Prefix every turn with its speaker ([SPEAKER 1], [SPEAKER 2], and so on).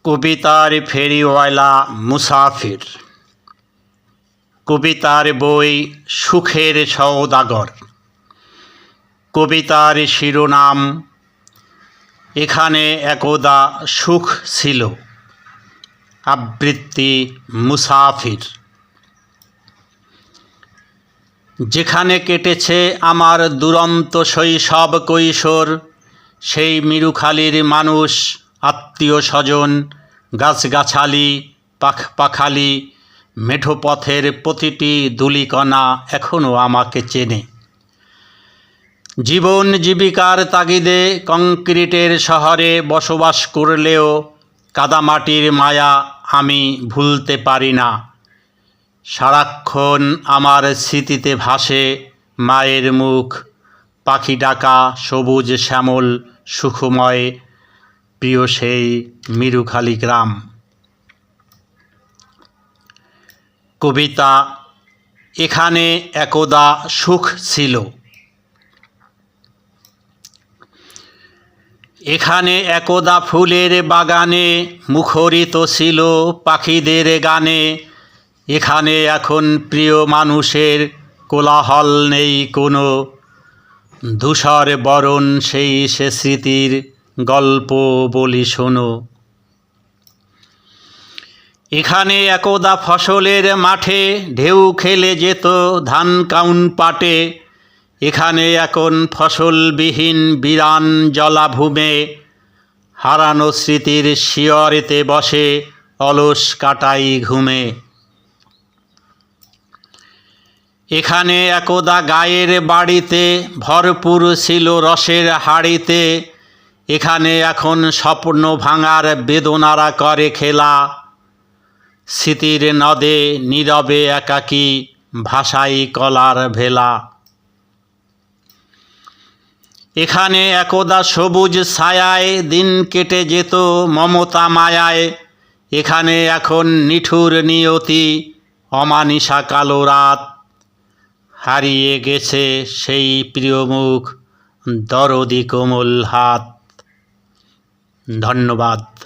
[SPEAKER 1] কবিতার ফেরিওয়ালা মুসাফির। কবিতার বই সুখের সওদাগর। কবিতার শিরোনাম এখানে একদা সুখ ছিল। আবৃত্তি মুসাফির। যেখানে কেটেছে আমার দুরন্ত শৈশব কৈশোর, সেই মিরুখালির মানুষ, আত্মীয় স্বজন, গাছগাছালি, পাখালি, মেঠো পথের প্রতিটি ধূলিকণা এখনও আমাকে চেনে। জীবন জীবিকার তাগিদে কংক্রিটের শহরে বসবাস করলেও কাদামাটির মায়া আমি ভুলতে পারি না। সারাক্ষণ আমার স্মৃতিতে ভাসে মায়ের মুখ, পাখি ডাকা, সবুজ শ্যামল সুখময় প্রিয় সেই মিরুখালি গ্রাম। কবিতা এখানে একদা সুখ ছিল। এখানে একদা ফুলের বাগানে মুখরিত ছিল পাখিদের গানে। এখানে এখন প্রিয় মানুষের কোলাহল নেই কোনো, ধূসর বরণ সেই সে স্মৃতির গল্প বলি শোনো। এখানে একদা ফসলের মাঠে ঢেউ খেলে যেত ধান কাউন পাটে। এখানে এখন ফসলবিহীন বিরান জলাভূমে, হারানো স্মৃতির শিয়রেতে বসে অলস কাটাই ঘুমে। এখানে একদা গায়ের বাড়িতে ভরপুর ছিল রসের হাড়িতে। এখানে এখন স্বপ্ন ভাঙার বেদনারা করে খেলা, স্মৃতির নদে নীরবে একাকী ভাসাই কলার ভেলা। এখানে একদা সবুজ ছায়ায় দিন কেটে যেত মমতা মায়ায়। এখানে এখন নিঠুর নিয়তি, অমানিসা কালো রাত। হারিয়ে গেছে সেই প্রিয় মুখ, দরদি কোমল হাত। ধন্যবাদ।